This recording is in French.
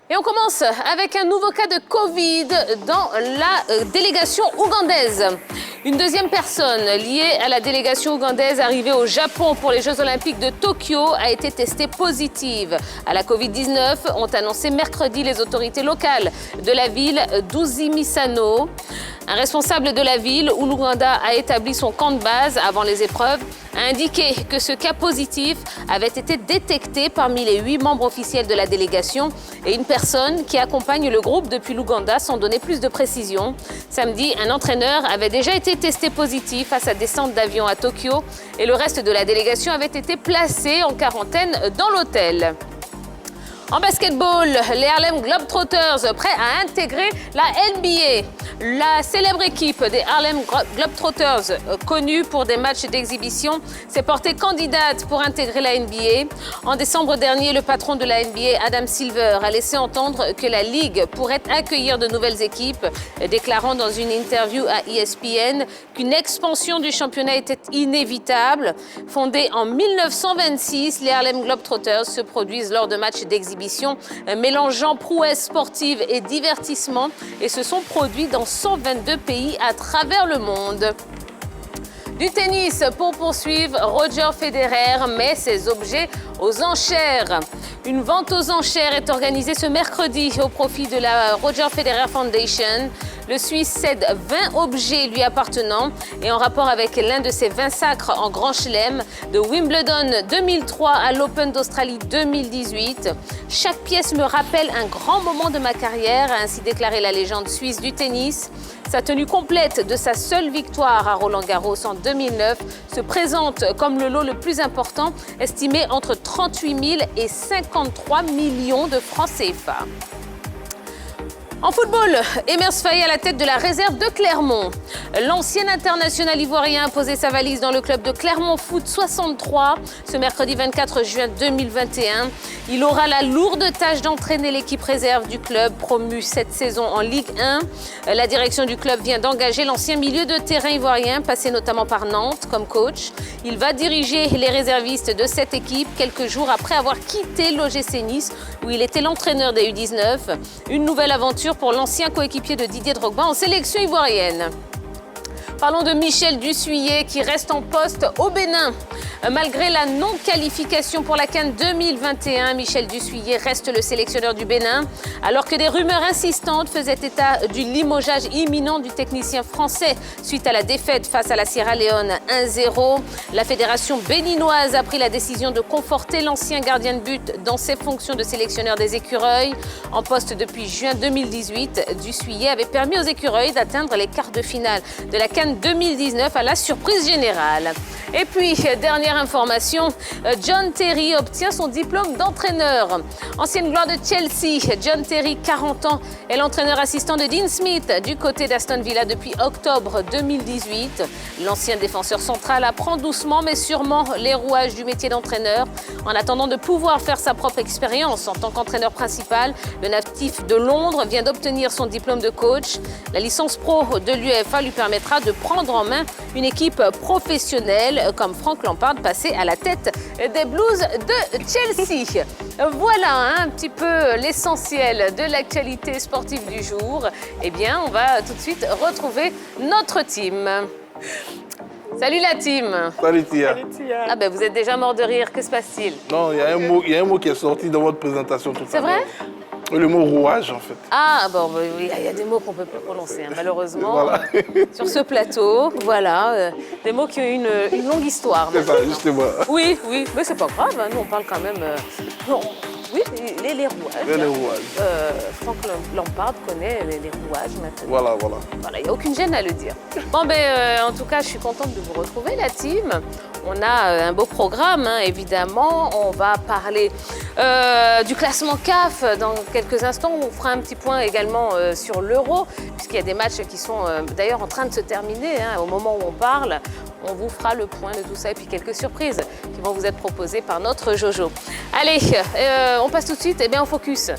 Et on commence avec un nouveau cas de Covid dans la délégation ougandaise. Une deuxième personne liée à la délégation ougandaise arrivée au Japon pour les Jeux Olympiques de Tokyo a été testée positive à la Covid-19, ont annoncé mercredi les autorités locales de la ville d'Uzimisano. Un responsable de la ville où l'Ouganda a établi son camp de base avant les épreuves a indiqué que ce cas positif avait été détecté parmi les 8 membres officiels de la délégation et une personne qui accompagne le groupe depuis l'Ouganda sans donner plus de précisions. Samedi, un entraîneur avait déjà été testé positif à sa descente d'avion à Tokyo et le reste de la délégation avait été placé en quarantaine dans l'hôtel. En basketball, les Harlem Globetrotters prêts à intégrer la NBA. La célèbre équipe des Harlem Globetrotters, connue pour des matchs d'exhibition, s'est portée candidate pour intégrer la NBA. En décembre dernier, le patron de la NBA, Adam Silver, a laissé entendre que la Ligue pourrait accueillir de nouvelles équipes, déclarant dans une interview à ESPN qu'une expansion du championnat était inévitable. Fondés en 1926, les Harlem Globetrotters se produisent lors de matchs d'exhibition mélangeant prouesse sportive et divertissement et se sont produits dans 122 pays à travers le monde. Du tennis pour poursuivre, Roger Federer met ses objets aux enchères. Une vente aux enchères est organisée ce mercredi au profit de la Roger Federer Foundation. Le Suisse cède 20 objets lui appartenant et en rapport avec l'un de ses 20 sacres en Grand Chelem de Wimbledon 2003 à l'Open d'Australie 2018. Chaque pièce me rappelle un grand moment de ma carrière, a ainsi déclaré la légende suisse du tennis. Sa tenue complète de sa seule victoire à Roland-Garros en 2009 se présente comme le lot le plus important, estimé entre 38 000 et 53 millions de francs CFA. En football, Emers Faé à la tête de la réserve de Clermont. L'ancien international ivoirien a posé sa valise dans le club de Clermont Foot 63 ce mercredi 24 juin 2021. Il aura la lourde tâche d'entraîner l'équipe réserve du club promue cette saison en Ligue 1. La direction du club vient d'engager l'ancien milieu de terrain ivoirien, passé notamment par Nantes comme coach. Il va diriger les réservistes de cette équipe quelques jours après avoir quitté l'OGC Nice où il était l'entraîneur des U19. Une nouvelle aventure pour l'ancien coéquipier de Didier Drogba en sélection ivoirienne. Parlons de Michel Dussuyer qui reste en poste au Bénin. Malgré la non-qualification pour la CAN 2021, Michel Dussuyer reste le sélectionneur du Bénin, alors que des rumeurs insistantes faisaient état du limogeage imminent du technicien français suite à la défaite face à la Sierra Leone 1-0. La fédération béninoise a pris la décision de conforter l'ancien gardien de but dans ses fonctions de sélectionneur des écureuils. En poste depuis juin 2018, Dussuyer avait permis aux écureuils d'atteindre les quarts de finale de la CAN 2019 à la surprise générale. Et puis, dernière information, John Terry obtient son diplôme d'entraîneur. Ancienne gloire de Chelsea, John Terry, 40 ans, est l'entraîneur assistant de Dean Smith du côté d'Aston Villa depuis octobre 2018. L'ancien défenseur central apprend doucement mais sûrement les rouages du métier d'entraîneur. En attendant de pouvoir faire sa propre expérience en tant qu'entraîneur principal, le natif de Londres vient d'obtenir son diplôme de coach. La licence pro de l'UEFA lui permettra de prendre en main une équipe professionnelle comme Frank Lampard passé à la tête des Blues de Chelsea. Voilà un petit peu l'essentiel de l'actualité sportive du jour. Eh bien, on va tout de suite retrouver notre team. Salut la team. Salut Tia. Salut Tia. Ah ben vous êtes déjà mort de rire, que se passe-t-il? Non, il y a un mot qui est sorti dans votre présentation tout à l'heure. C'est vrai? Le mot rouage, en fait. Ah, bon, il y a des mots qu'on ne peut pas prononcer, hein, malheureusement. Voilà. Sur ce plateau, voilà, des mots qui ont une longue histoire. C'est ça, justement. Oui, mais c'est pas grave, hein, nous on parle quand même... non, oui, les rouages. Les rouages. Franck Lampard connaît les rouages maintenant. Voilà. Voilà, il n'y a aucune gêne à le dire. Bon, en tout cas, je suis contente de vous retrouver, la team. On a un beau programme, hein, évidemment. On va parler du classement CAF dans quelques instants. On fera un petit point également sur l'Euro, puisqu'il y a des matchs qui sont d'ailleurs en train de se terminer. Hein, au moment où on parle, on vous fera le point de tout ça et puis quelques surprises qui vont vous être proposées par notre Jojo. Allez, on passe tout de suite au focus